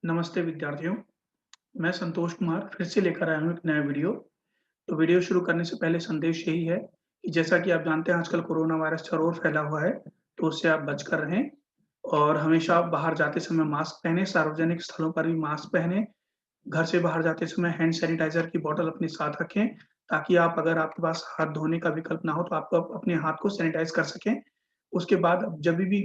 नमस्ते विद्यार्थियों, मैं संतोष कुमार फिर से लेकर आया हूँ एक नया वीडियो। तो वीडियो शुरू करने से पहले संदेश यही है कि जैसा कि आप जानते हैं आजकल कोरोना वायरस चारों ओर फैला हुआ है, तो उससे आप बचकर रहें और हमेशा आप बाहर जाते समय मास्क पहनें, सार्वजनिक स्थलों पर भी मास्क पहनें, घर से बाहर जाते समय हैंड सैनिटाइज़र की बॉटल अपने साथ रखें, ताकि आप अगर आपके पास हाथ धोने का विकल्प ना हो, तो आप अपने हाथ को सैनिटाइज़ कर सकें। उसके बाद जभी भी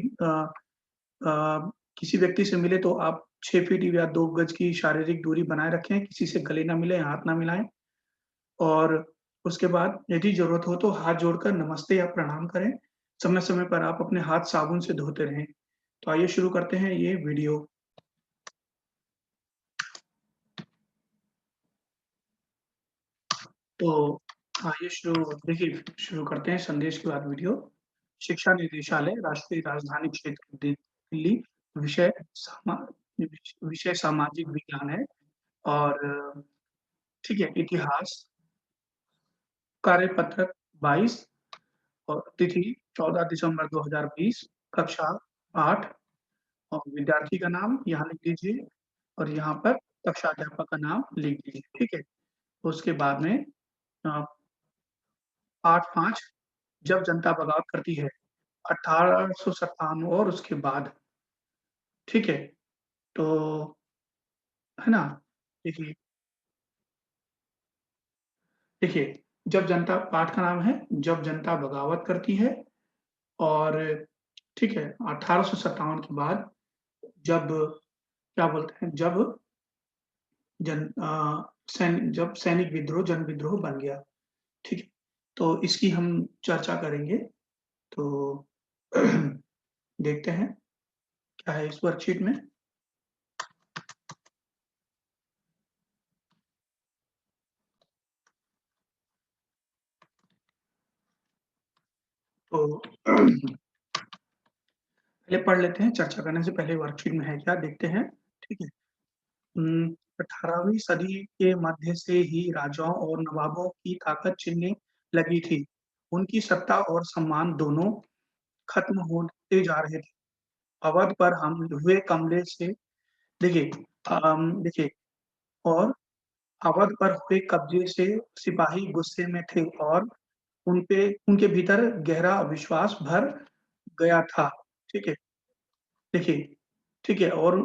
अ, किसी व्यक्ति से मिले तो आप 6 फीट या 2 गज की शारीरिक दूरी बनाए रखें, किसी से गले ना मिलें, हाथ ना मिलाएँ और उसके बाद यदि ज़रूरत हो तो हाथ जोड़कर नमस्ते या प्रणाम करें। समय-समय पर आप अपने हाथ साबुन से धोते रहें। तो आइए शुरू करते हैं ये वीडियो। तो आइए शुरू करते हैं संदेश के बाद वीडियो। शिक्षा निदेशालय, राष्ट्रीय राजधानी क्षेत्र दिल्ली, विषय समा विषय सामाजिक विज्ञान है और ठीक है, इतिहास कार्यपत्रक 22 और तिथि 14 दिसंबर 2020, कक्षा 8 और विद्यार्थी का नाम यहाँ लिख दीजिए और यहाँ पर कक्षा अध्यापक का नाम लिख दीजिए, ठीक है? उसके बाद में अ, पाठ 5 जब जनता बगावत करती है, 1857 और उसके बाद, ठीक है? तो है ना? देखिए देखिए, जब जनता पाठ का नाम है, जब जनता बगावत करती है और ठीक है, 1857 के बाद जब क्या बोलते हैं, जब सैनिक विद्रोह, जन विद्रोह बन गया, ठीक है? तो इसकी हम चर्चा करेंगे, तो देखते हैं क्या है इस वर्कशीट में। तो पहले पढ़ लेते हैं, चर्चा करने से पहले वर्कशीट में है क्या देखते हैं, ठीक है? 18वीं सदी के मध्य से ही राजाओं और नवाबों की ताकत छिनने लगी थी। उनकी सत्ता और सम्मान दोनों खत्म होते जा रहे थे। अवध पर हम हुए कमले से देखिए देखिए और अवध पर हुए कब्जे से सिपाही गुस्से में थे और उनके भीतर गहरा विश्वास भर गया था। ठीक है? देखिए ठीक है और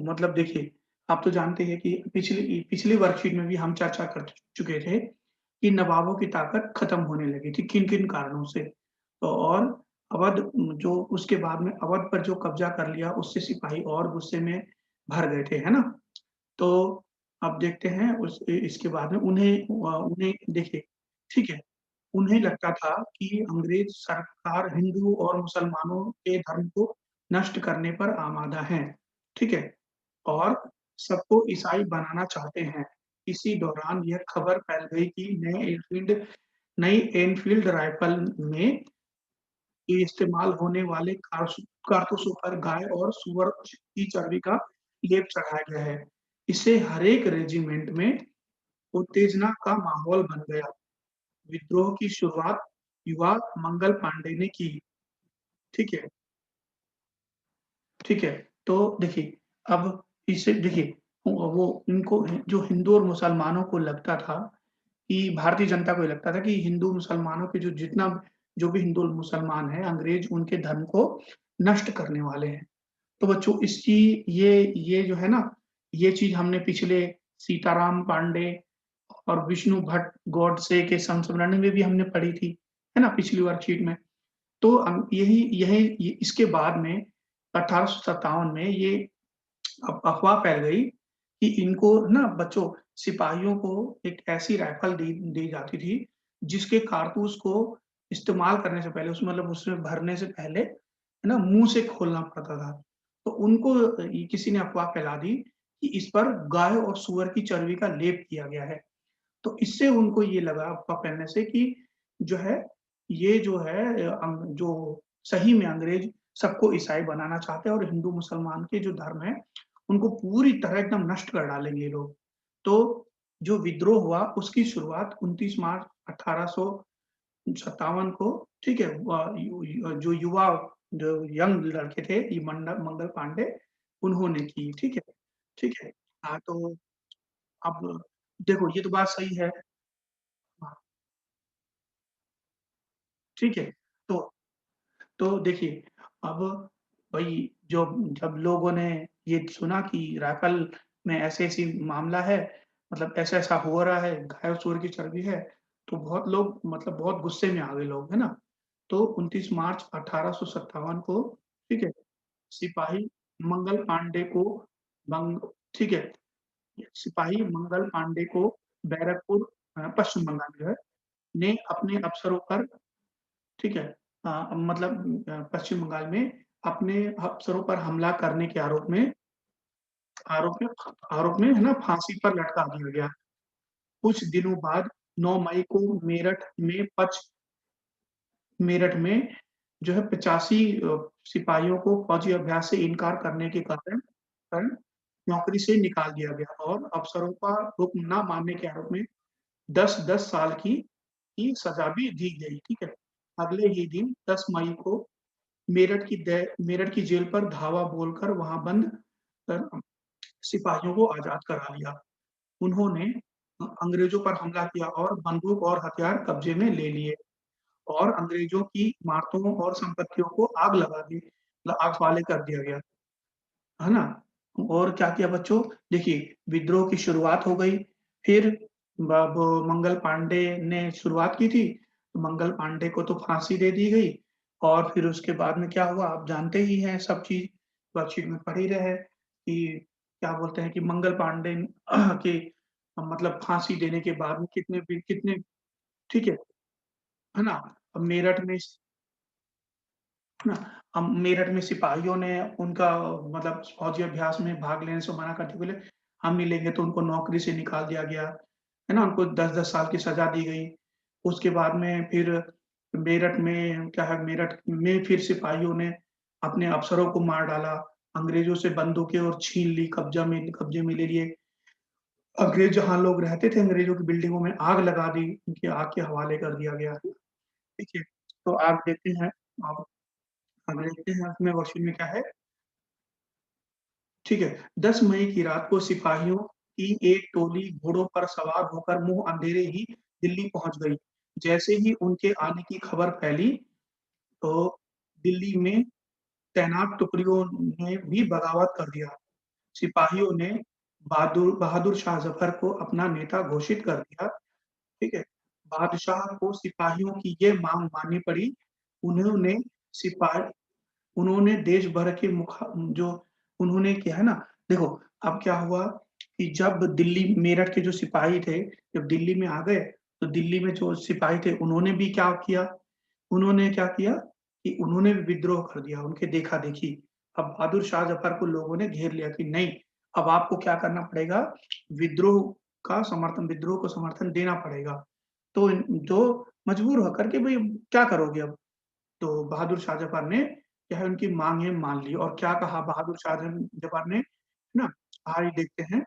मतलब देखिए, आप तो जानते हैं कि पिछली वर्कशीट में भी हम चर्चा कर चुके थे कि नवाबों की ताकत खत्म होने लगी थी, किन-किन कारणों से। तो और अवध जो उसके बाद में अवध पर जो कब्जा कर लिया, उससे सिपाही और गुस्से में भर गए थे, है ना? तो अब देखते हैं इसके बाद में उन्हें देखिए, ठीक है, उन्हें लगता था कि अंग्रेज सरकार हिंदू और मुसलमानों के धर्म को नष्ट करने पर आमादा है, ठीक है? और सबको ईसाई बनाना चाहते हैं। इसी दौरान यह खबर फैल गई कि नई एनफ़ील्ड राइफ़ल में इस्तेमाल होने वाले कारतूसों पर गाय और सूअर की चर्बी का लेप चढ़ाया गया है। इससे हरेक रेजिमेंट में उत्तेजना का माहौल बन गया। विद्रोह की शुरुआत युवा मंगल पांडे ने की। ठीक है, ठीक है। तो देखिए, अब इसे देखिए, वो इनको जो हिंदू और मुसलमानों को लगता था कि भारतीय जनता को ये लगता था कि हिंदू मुसलमानों के जो भी हिंदू और मुसलमान हैं, अंग्रेज उनके धर्म को नष्ट करने वाले हैं। तो बच्चों इसकी ये जो है ना, ये चीज़ हमने पिछले सीताराम पांडे और विष्णु भट्ट गॉडसे के संस्मरण में भी हमने पढ़ी थी, है ना? पिछली वर्कशीट में। तो यही यही ये इसके बाद में 1857 में ये अफ़वाह फैल गई कि इनको ना बच्चों सिपाहियों को एक ऐसी राइफ़ल दी दी जाती थी, जिसके कारतूस को इस्तेमाल करने से पहले मतलब उसमें भरने से पहले, है ना, मुँह से खोलना पड़ता था। तो उनको किसी ने अफ़वाह फैला दी कि इस पर गाय और सूअर की चर्बी का लेप किया गया है। तो इससे उनको ये लगा अफ़वाह फैलने से कि जो है, ये जो है जो सही में अंग्रेज सबको ईसाई बनाना चाहते हैं और हिंदू-मुसलमान के जो धर्म है, उनको पूरी तरह एकदम नष्ट कर डालेंगे ये लोग। तो जो विद्रोह हुआ उसकी शुरुआत 29 मार्च 1857 को ठीक है जो युवा जो यंग लड़के थे ये मंगल पांडे उन्होंने की, ठीक है? ठीक है? हाँ, तो अब देखो ये तो बात सही है। हाँ, ठीक है। तो देखिए, अब वही जो जब लोगों ने ये सुना कि रायफल में ऐसी-ऐसी मामला है, मतलब ऐसा-ऐसा हो रहा है, गाय और सुअर की चर्बी है, तो बहुत लोग मतलब बहुत गुस्से में आ गए लोग, है ना? तो 29 मार्च 1857 को, ठीक है, सिपाही मंगल पांडे को बंग ठीक है, सिपाही मंगल पांडे को बैरकपुर पश्चिम बंगाल जो है, ने अपने अफ़सरों पर, ठीक है, मतलब पश्चिम बंगाल में अपने अफ़सरों पर हमला करने के आरोप में है ना, फांसी पर लटका दिया गया। कुछ दिनों बाद 9 मई को मेरठ में जो है 85 सिपाहियों को फौजी अभ्यास से इनकार करने के कारण नौकरी से निकाल दिया गया और अफ़सरों का हुक्म ना मानने के आरोप में 10-10 साल की सज़ा भी दी गई, ठीक है। अगले ही दिन 10 मई को मेरठ की जेल पर धावा बोलकर वहाँ बंद कर सिपाहियों को आज़ाद करा लिया। उन्होंने अंग्रेज़ों पर हमला किया और बंदूक और हथियार कब्ज़े में ले लिए और अंग्रेज़ों की इमारतों और संपत्तियों को आग लगा दी, मतलब आग हवाले कर दिया गया, है ना? और क्या किया बच्चों, देखिए विद्रोह की शुरुआत हो गई, फिर अब मंगल पांडे ने शुरुआत की थी, तो मंगल पांडे को तो फांसी दे दी गई और फिर उसके बाद में क्या हुआ आप जानते ही हैं सब चीज़, वर्कशीट में पढ़ ही रहे हैं कि क्या बोलते हैं कि मंगल पांडे के मतलब फांसी देने के बाद में कितने, ठीक है ना? अब है ना? मेरठ में सिपाहियों ने उनका मतलब फौजी अभ्यास में भाग लेने से मना करते बोले, हम नहीं लेंगे तो उनको नौकरी से निकाल दिया गया, है ना? उनको 10-10 साल की सज़ा दी गई। उसके बाद में फिर मेरठ में फिर सिपाहियों ने अपने अफ़सरों को मार डाला, अंग्रेज़ों से बंदूकें और छीन ली, कब्ज़े में ले लिए। अंग्रेज़ जहाँ लोग रहते थे, अंग्रेज़ों की बिल्डिंगों में आग लगा दी, उनकी आग के हवाले कर दिया गया। ठीक है? तो आप देखते हैं अब आगे देखते हैं उसमें वर्कशीट में क्या है, ठीक है। 10 मई की रात को सिपाहियों की एक टोली घोड़ों पर सवार होकर मुँह अंधेरे ही दिल्ली पहुँच गई। जैसे ही उनके आने की खबर फैली, तो दिल्ली में तैनात टुकड़ियों ने भी बगावत कर दिया। सिपाहियों ने बहादुर बहादुर शाह ज़फ़र को अपना नेता घोषित कर दिया, ठीक है। बादशाह को सिपाहियों की ये माँग माननी पड़ी। उन्होंने सिपाही उन्होंने देश भर के जो उन्होंने क्या है ना, देखो अब क्या हुआ कि जब दिल्ली मेरठ के जो सिपाही थे, जब दिल्ली में आ गए, तो दिल्ली में जो सिपाही थे उन्होंने क्या किया कि उन्होंने भी विद्रोह कर दिया, उनके देखा-देखी। अब बहादुर शाह ज़फ़र को लोगों ने घेर लिया कि नहीं, अब आपको क्या करना पड़ेगा, विद्रोह को समर्थन देना पड़ेगा। तो मजबूर होकर के भई क्या करोगे अब? तो बहादुर शाह ज़फ़र ने क्या है उनकी माँगें मान ली और क्या कहा बहादुर शाह ज़फ़र ने, है ना? आइए देखते हैं।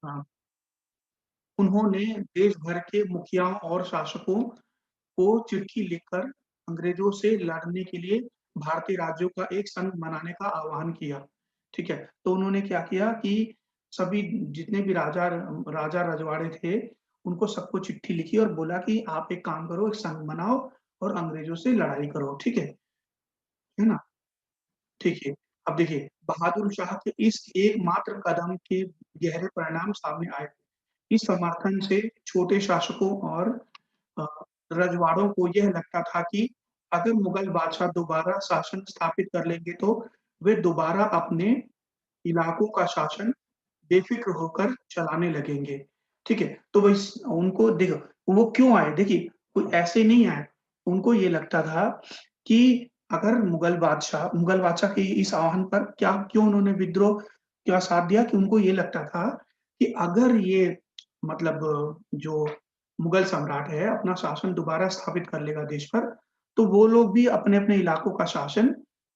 हाँ, उन्होंने देश भर के मुखियाओं और शासकों को चिट्ठी लिखकर अंग्रेज़ों से लड़ने के लिए भारतीय राज्यों का एक संघ बनाने का आह्वान किया, ठीक है? तो उन्होंने क्या किया कि सभी जितने भी राजा-रजवाड़े थे, उनको सबको चिट्ठी लिखी और बोला कि आप एक काम करो, एक संघ बनाओ और अंग्रेज़ों से लड़ाई करो, ठीक है ना? ठीक है। अब देखिए, बहादुर शाह के इस एकमात्र कदम के गहरे परिणाम सामने आए। इस समर्थन से छोटे शासकों और अ, रजवाड़ों को यह लगता था कि अगर मुगल बादशाह दोबारा शासन स्थापित कर लेंगे, तो वे दोबारा अपने इलाकों का शासन बेफ़िक्र होकर चलाने लगेंगे। ठीक है? तो उनको देखो वो क्यों आए? देखिए, कोई ऐसे नहीं आए। उनको ये लगता था कि अगर मुगल बादशाह के इस आह्वान पर क्या क्यों उन्होंने विद्रोह का साथ दिया कि उनको ये लगता था कि अगर ये मतलब जो मुगल सम्राट है, अपना शासन दोबारा स्थापित कर लेगा देश पर, तो वो लोग भी अपने-अपने इलाकों का शासन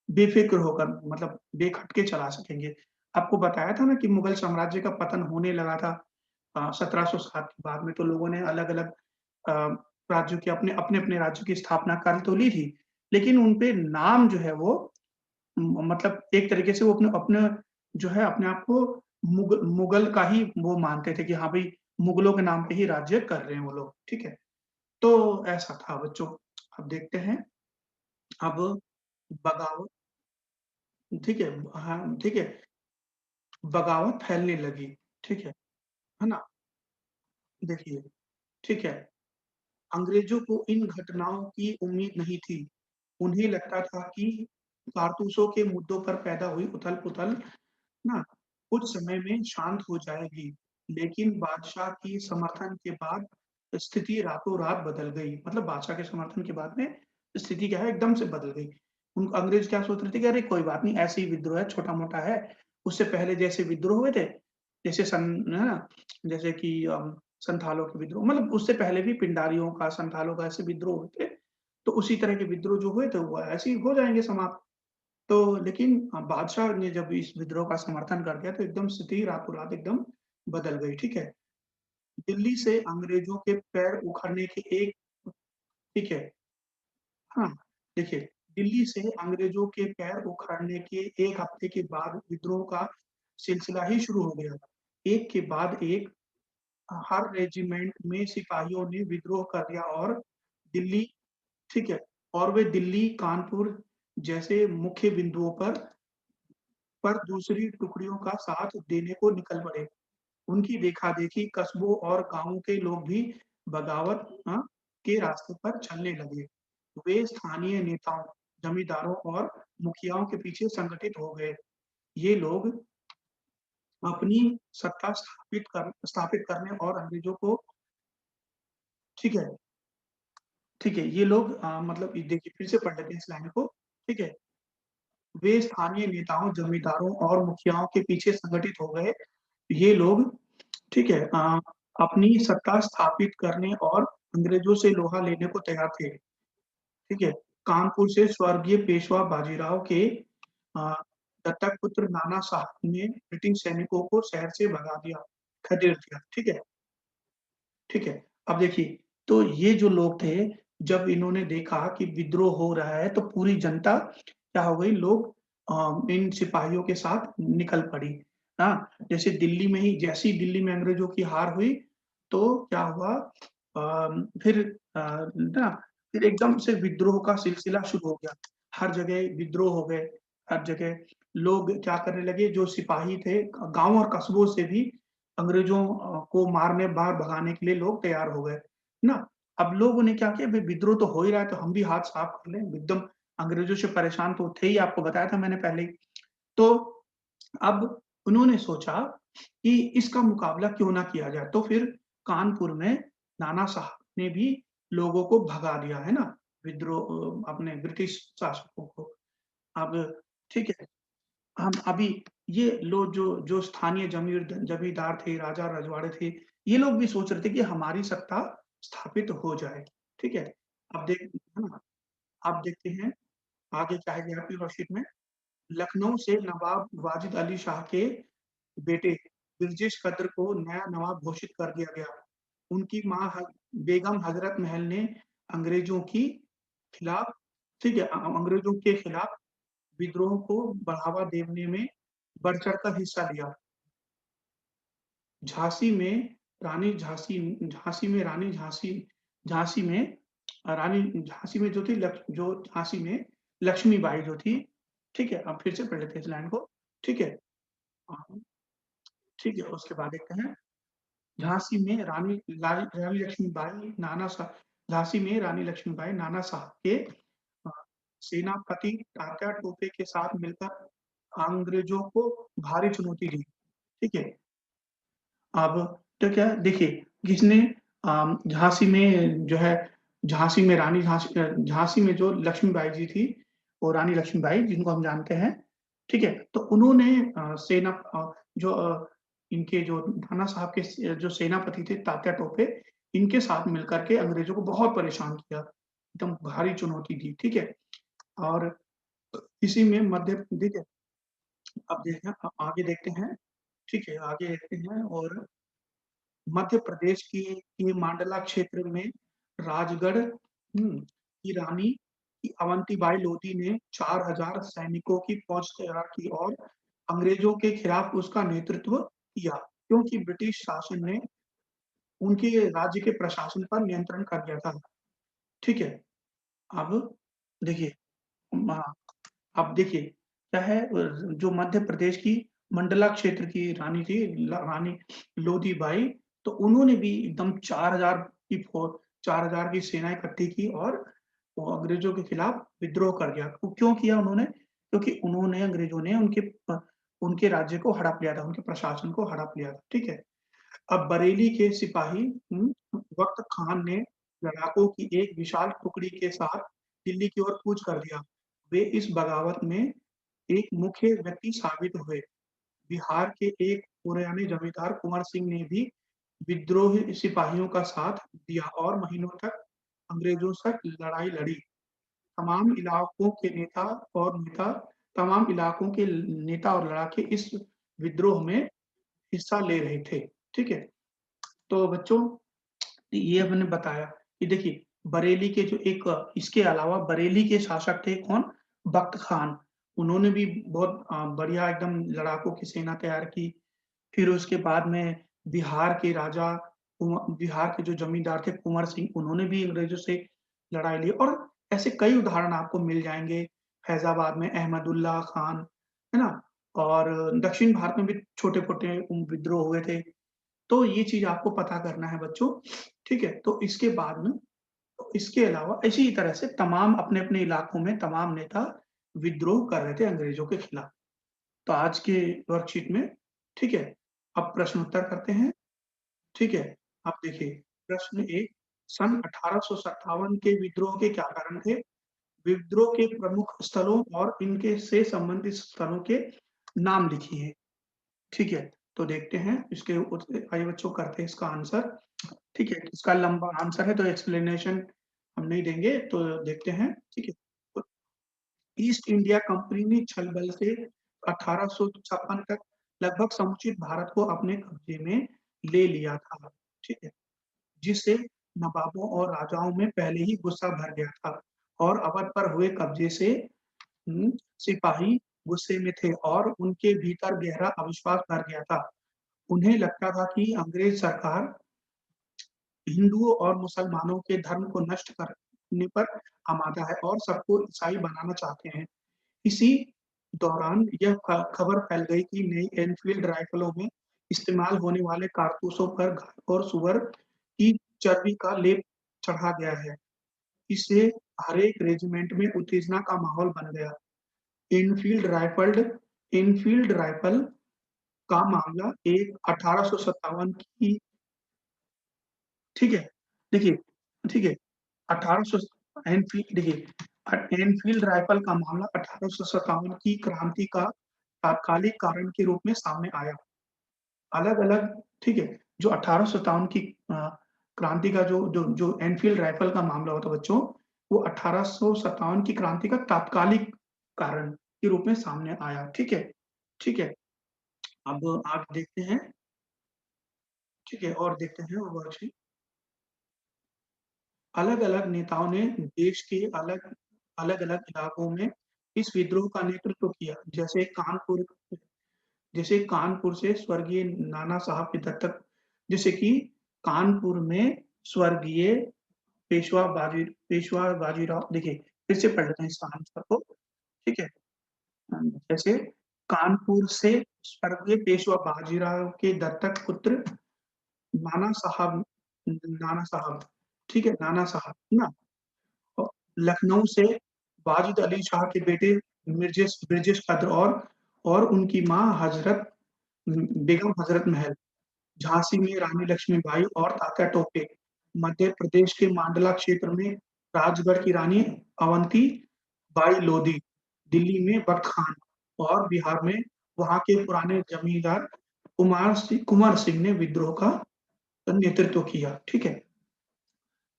बेफ़िक्र होकर मतलब बेखटके चला सकेंगे। आपको बताया था ना कि मुगल साम्राज्य का पतन होने लगा था 1707 के बाद में तो लोगों ने अलग-अलग अ, राज्यों के अपने-अपने राज्यों की स्थापना कर तो ली थी, लेकिन उन पे नाम जो है वो मतलब एक तरीके से वो अपने अपने जो है अपने आप को मुगल का ही वो मानते थे कि हाँ भाई, मुगलों के नाम पे ही राज्य कर रहे हैं वो लोग, ठीक है? तो ऐसा था बच्चों। अब देखते हैं, अब बगावत, ठीक है? हाँ, ठीक है? बगावत फैलने लगी, ठीक है ना? देखिए, ठीक है? अंग्रेज़ों को इन घटनाओं की उम्मीद नहीं थी। उन्हें लगता था कि कारतूसों के मुद्दों पर पैदा हुई उथल-पुथल ना कुछ समय में शांत हो जाएगी, लेकिन बादशाह की समर्थन के बाद स्थिति रातों-रात बदल गई। मतलब बादशाह के समर्थन के बाद में स्थिति क्या है, एकदम से बदल गई। उन अंग्रेज़ क्या सोच रहे थे कि अरे कोई बात नहीं, ऐसे ही विद्रोह है, छोटा-मोटा है। उससे पहले जैसे विद्रोह हुए थे, जैसे है ना? जैसे कि संथालों के विद्रोह, मतलब उससे पहले भी पिंडारियों का, संथालों का ऐसे विद्रोह हुए थे। तो उसी तरह के विद्रोह जो हुए थे, वो ऐसे ही हो जाएँगे समाप्त। तो लेकिन बादशाह ने जब इस विद्रोह का समर्थन कर दिया, तो एकदम स्थिति रातों-रात एकदम बदल गई, ठीक है? दिल्ली से अंग्रेज़ों के पैर उखड़ने के एक, ठीक है? हाँ, देखिए, दिल्ली से अंग्रेज़ों के पैर उखड़ने के 1 हफ्ते के बाद विद्रोह का सिलसिला ही शुरू हो गया। एक के बाद एक हर रेजिमेंट में सिपाहियों ने विद्रोह कर दिया और दिल्ली, ठीक है? और वे दिल्ली, कानपुर जैसे मुख्य बिंदुओं पर दूसरी टुकड़ियों का साथ देने को निकल पड़े। उनकी देखा-देखी कस्बों और गाँवों के लोग भी बगावत के रास्ते पर चलने लगे। वे स्थानीय नेताओं, जमींदारों और मुखियाओं के पीछे संगठित हो गए। ये लोग अपनी सत्ता स्थापित करने और अंग्रेज़ों को, ठीक है, ठीक है, ये लोग मतलब ये देखिए फिर से पढ़ लेते हैं इस लाइन को, ठीक है? वे स्थानीय नेताओं, जमींदारों और मुखियाओं के पीछे संगठित हो गए। ये लोग, ठीक है, अपनी सत्ता स्थापित करने और अंग्रेज़ों से लोहा लेने को तैयार थे, ठीक है? कानपुर से स्वर्गीय पेशवा बाजीराव के अ, दत्तक पुत्र नाना साहब ने ब्रिटिश सैनिकों को शहर से भगा दिया, खदेड़ दिया, ठीक है? ठीक है? अब देखिए, तो ये जो लोग थे, जब इन्होंने देखा कि विद्रोह हो रहा है, तो पूरी जनता क्या हो गई, लोग इन सिपाहियों के साथ निकल पड़ी। हाँ, जैसे दिल्ली में ही, जैसे ही दिल्ली में अंग्रेज़ों की हार हुई, तो क्या हुआ, फिर ना फिर एकदम से विद्रोह का सिलसिला शुरू हो गया। हर जगह विद्रोह हो गए, हर जगह लोग क्या करने लगे, जो सिपाही थे, गाँव और कस्बों से भी अंग्रेज़ों को मारने बाहर भगाने के लिए लोग तैयार हो गए, ना? अब लोगों ने क्या किया, भई विद्रोह तो हो ही रहा है, तो हम भी हाथ साफ कर लें, एकदम अंग्रेज़ों से परेशान तो थे ही, आपको बताया था मैंने पहले ही। तो अब उन्होंने सोचा कि इसका मुकाबला क्यों ना किया जाए, तो फिर कानपुर में नाना साहब ने भी लोगों को भगा दिया, है ना? अपने ब्रिटिश शासकों को। अब ठीक है, हम अभी ये लोग जो जो स्थानीय जमींदार थे, राजा-रजवाड़े थे, ये लोग भी सोच रहे थे कि हमारी सत्ता स्थापित हो जाए, ठीक है? है ना? अब देखते हैं आगे क्या है यहाँ पे वर्कशीट में। लखनऊ से नवाब वाजिद अली शाह के बेटे बिरजेश कद्र को नया नवाब घोषित कर दिया गया। उनकी माँ बेगम हज़रत महल ने अंग्रेज़ों की खिलाफ, ठीक है, अंग्रेज़ों के खिलाफ विद्रोह को बढ़ावा देने में बढ़-चढ़ कर हिस्सा लिया। झाँसी में झाँसी में रानी झाँसी झाँसी में रानी झाँसी में जो थी जो झाँसी में लक्ष्मीबाई जो थी, ठीक है? अब फिर से पढ़ लेते हैं इस लाइन को, ठीक है? हाँ, ठीक है, उसके बाद देखते हैं, झाँसी में रानी लक्ष्मीबाई झाँसी में रानी लक्ष्मीबाई नाना साहब के अ, सेनापति तात्या टोपे के साथ मिलकर अंग्रेज़ों को भारी चुनौती दी, ठीक है? अब तो क्या है देखिए, किसने झाँसी में जो है झाँसी में जो लक्ष्मीबाई जी थी, वो रानी लक्ष्मीबाई जिनको हम जानते हैं, ठीक है? तो उन्होंने जो इनके जो नाना साहब के जो सेनापति थे तात्या टोपे, इनके साथ मिलकर के अंग्रेज़ों को बहुत परेशान किया, एकदम भारी चुनौती दी, ठीक है? और इसी में ठीक है, अब देखिए आगे देखते हैं, ठीक है? आगे देखते हैं और मध्य प्रदेश के मांडला क्षेत्र में राजगढ़ की रानी की अवंतीबाई लोधी ने 4000 सैनिकों की फौज तैयार की और अंग्रेजों के खिलाफ उसका नेतृत्व किया, क्योंकि ब्रिटिश शासन ने उनके राज्य के प्रशासन पर नियंत्रण कर लिया था। ठीक है? अब देखिए हाँ, अब देखिए क्या है जो मध्य प्रदेश की मंडला क्षेत्र की रानी थी रानी लोधी बाई, तो उन्होंने भी एकदम 4000 की सेना इकट्ठी की और वो अंग्रेजों के खिलाफ विद्रोह कर दिया। वो क्यों किया उन्होंने? क्योंकि उन्होंने अंग्रेजों ने उनके राज्य को हड़प लिया था, उनके प्रशासन को हड़प लिया था। ठीक है? अब बरेली के सिपाही वक़्त खान ने लड़ाकों की एक विशाल टुकड़ी के साथ दिल्ली की ओर कूच कर दिया। वे इस बगावत में एक मुख्य व्यक्ति साबित हुए। बिहार के एक पुराने जमींदार कुंवर सिंह ने भी विद्रोही सिपाहियों का साथ दिया और महीनों तक अंग्रेजों से लड़ाई लड़ी। तमाम इलाकों के नेता और नेता तमाम इलाकों के नेता और लड़ाके इस विद्रोह में हिस्सा ले रहे थे। ठीक है? तो बच्चों ये हमने बताया कि देखिए बरेली के जो एक इसके अलावा बरेली के शासक थे कौन? बख्त खान। उन्होंने भी बहुत बढ़िया एकदम लड़ाकों की सेना तैयार की। फिर उसके बाद में बिहार के राजा बिहार के जो जमींदार थे कुंवर सिंह, उन्होंने भी अंग्रेजों से लड़ाई ली और ऐसे कई उदाहरण आपको मिल जाएँगे। फैज़ाबाद में अहमदुल्ला खान, है ना? और दक्षिण भारत में भी छोटे-छोटे विद्रोह हुए थे। तो ये चीज़ आपको पता करना है बच्चों, ठीक है? तो इसके बाद में तो इसके अलावा इसी तरह से तमाम अपने-अपने इलाकों में तमाम नेता विद्रोह कर रहे थे अंग्रेज़ों के खिलाफ। तो आज के वर्कशीट में ठीक है, अब प्रश्न उत्तर करते हैं, ठीक है? अब देखिए प्रश्न 1 सन 1857 के विद्रोह के क्या कारण थे? विद्रोह के प्रमुख स्थलों और इनके से संबंधित स्थलों के नाम लिखिए। ठीक है, तो देखते हैं इसके आइए बच्चों करते हैं इसका आंसर। ठीक है, इसका लंबा आंसर है तो एक्सप्लेनेशन हम नहीं देंगे, तो देखते हैं, ठीक है। तो ईस्ट इंडिया कंपनी ने छल-बल से 1856 तक लगभग समुचित भारत को अपने कब्जे में ले लिया था, ठीक है। जिससे नवाबों और राजाओं में पहले ही गुस्सा भर गया था और अवध पर हुए कब्जे से हुँ, सिपाही गुस्से में थे और उनके भीतर गहरा अविश्वास भर गया था। उन्हें लगता था कि अंग्रेज सरकार हिंदुओं और मुसलमानों के धर्म को नष्ट करने पर आमादा है और सबको ईसाई बनाना चाहते हैं। इसी दौरान यह खबर फैल गई कि नई एनफील्ड राइफलों में इस्तेमाल होने वाले कारतूसों पर गाय और सूअर की चर्बी का लेप चढ़ा गया है। इससे हर एक रेजिमेंट में उत्तेजना का माहौल बन गया। एनफील्ड राइफल का मामला एक 1857 की ठीक है? देखिए ठीक है, 1800 एनफील्ड देखिए एनफील्ड राइफल का मामला 1857 की क्रांति का तात्कालिक कारण के रूप में सामने आया। अलग-अलग ठीक है, जो 1857 की क्रांति का जो एनफील्ड राइफल का मामला होता है बच्चों, वो 1857 की क्रांति का तात्कालिक कारण के रूप में सामने आया। ठीक है? ठीक है, अब आगे देखते हैं, ठीक है? और देखते हैं वर्कशीट अलग-अलग नेताओं ने देश के अलग-अलग इलाकों में इस विद्रोह का नेतृत्व किया। जैसे कानपुर से स्वर्गीय नाना साहब के दत्तक जैसे कि कानपुर में स्वर्गीय पेशवा बाजीराव देखिए, फिर से पढ़ लेते हैं इसका आंसर को, ठीक है? जैसे कानपुर से स्वर्गीय पेशवा बाजीराव के दत्तक पुत्र नाना साहब नाना साहब, ठीक है? नाना साहब, है ना? अ, लखनऊ से वाजिद अली शाह के बेटे ब्रिजेश कद्र और उनकी माँ बेगम हज़रत महल, झांसी में रानी लक्ष्मीबाई और तात्या टोपे, मध्य प्रदेश के मांडला क्षेत्र में राजगढ़ की रानी अवंती बाई लोधी, दिल्ली में बख्त खान और बिहार में वहाँ के पुराने जमींदार कुँवर सिंह ने विद्रोह का नेतृत्व किया, ठीक है?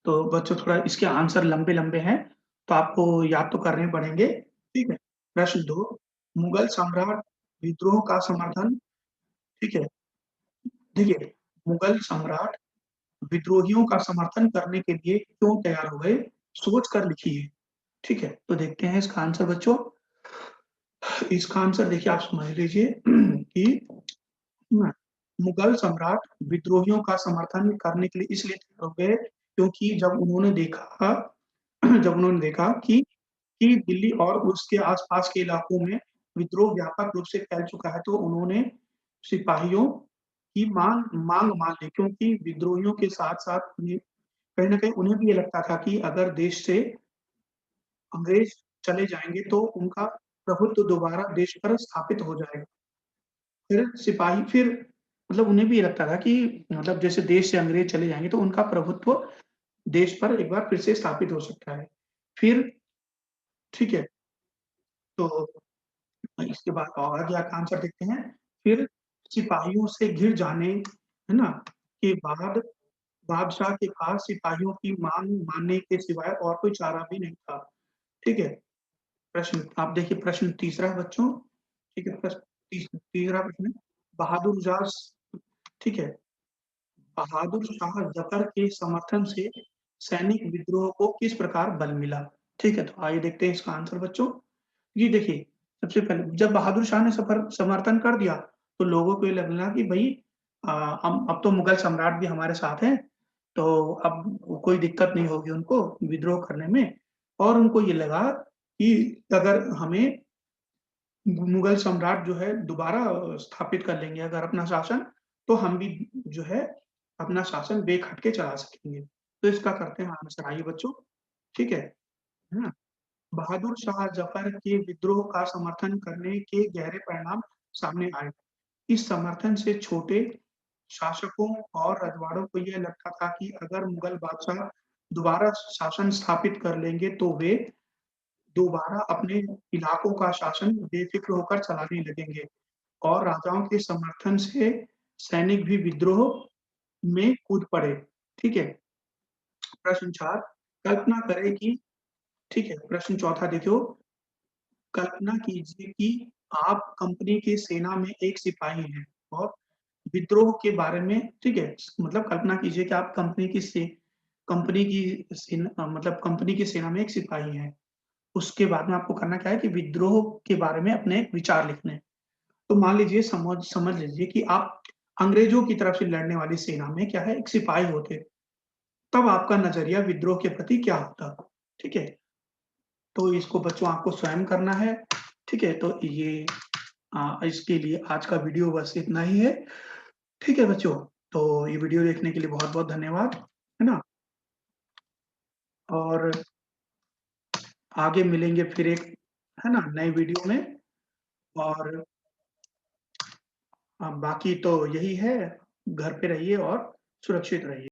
तो बच्चों थोड़ा इसके आंसर लंबे-लंबे हैं, तो आपको याद तो करने पड़ेंगे, ठीक है? प्रश्न 2 मुगल सम्राट विद्रोह का समर्थन ठीक है, देखिए मुगल सम्राट विद्रोहियों का समर्थन करने के लिए क्यों तैयार हुए, सोच कर लिखिए, ठीक है? तो देखते हैं इसका आंसर बच्चों, इसका आंसर देखिए आप समझ लीजिए कि ना, मुगल सम्राट विद्रोहियों का समर्थन करने के लिए इसलिए तैयार हो गए क्योंकि जब उन्होंने देखा कि दिल्ली और उसके आस-पास के इलाकों में विद्रोह व्यापक रूप से फैल चुका है, तो उन्होंने सिपाहियों की माँग मान ली क्योंकि विद्रोहियों के साथ-साथ उन्हें कहीं न कहीं उन्हें भी ये लगता था कि अगर देश से अंग्रेज चले जाएँगे तो उनका प्रभुत्व दोबारा देश पर स्थापित हो जाएगा। फिर मतलब उन्हें भी ये लगता था कि मतलब जैसे देश से अंग्रेज चले जाएँगे तो उनका प्रभुत्व देश पर एक बार फिर से स्थापित हो सकता है। फिर ठीक है, तो इसके बाद और अगला का आंसर देखते हैं। फिर सिपाहियों से घिर जाने, है ना? के बाद बादशाह के पास सिपाहियों की माँग मानने के सिवाय और कोई चारा भी नहीं था। ठीक है? प्रश्न आप देखिए प्रश्न तीसरा बच्चों, ठीक है? तीसरा प्रश्न बहादुर ठीक है? बहादुर शाह जफर के समर्थन से सैनिक विद्रोह को किस प्रकार बल मिला? ठीक है, तो आइए देखते हैं इसका आंसर बच्चों। ये देखिए, सबसे पहले जब बहादुर शाह ने सफर समर्थन कर दिया, तो लोगों को ये लगना कि भई हम अब तो मुगल सम्राट भी हमारे साथ हैं, तो अब कोई दिक्कत नहीं होगी उनको विद्रोह करने में और उनको ये लगा कि अगर हमें मुगल सम्राट जो है दोबारा स्थापित कर लेंगे अगर अपना शासन, तो हम भी जो है अपना शासन बेखटके चला सकेंगे। तो इसका करते हैं आंसर आइए बच्चों, ठीक है ना? बहादुर शाह जफर के विद्रोह का समर्थन करने के गहरे परिणाम सामने आए। इस समर्थन से छोटे शासकों और रजवाड़ों को यह लगता था कि अगर मुगल बादशाह दोबारा शासन स्थापित कर लेंगे, तो वे दोबारा अपने इलाकों का शासन बेफ़िक्र होकर चलाने लगेंगे और राजाओं के समर्थन से सैनिक भी विद्रोह में कूद पड़े। ठीक है? प्रश्न 4 कल्पना करें कि ठीक है, प्रश्न चौथा देखिए कल्पना कीजिए कि आप कंपनी की सेना में एक सिपाही हैं और विद्रोह के बारे में ठीक है, मतलब कल्पना कीजिए कि आप मतलब कंपनी की सेना में एक सिपाही हैं। उसके बाद में आपको करना क्या है कि विद्रोह के बारे में अपने विचार लिखने हैं। तो मान लीजिए समझ लीजिए कि आप अंग्रेज़ों की तरफ से लड़ने वाली सेना में क्या है, एक सिपाही होते। तब आपका नज़रिया विद्रोह के प्रति क्या होता? ठीक है? तो इसको बच्चों आपको स्वयं करना है। ठीक है? तो ये इसके लिए आज का वीडियो बस इतना ही है। ठीक है बच्चों? तो ये वीडियो देखने के लिए बहुत-बहुत धन्यवाद। है ना? और आगे मिलेंगे फिर एक है ना, नए वीडियो में और बाकी तो यही है, घर पे रहिए और सुरक्षित रहिए।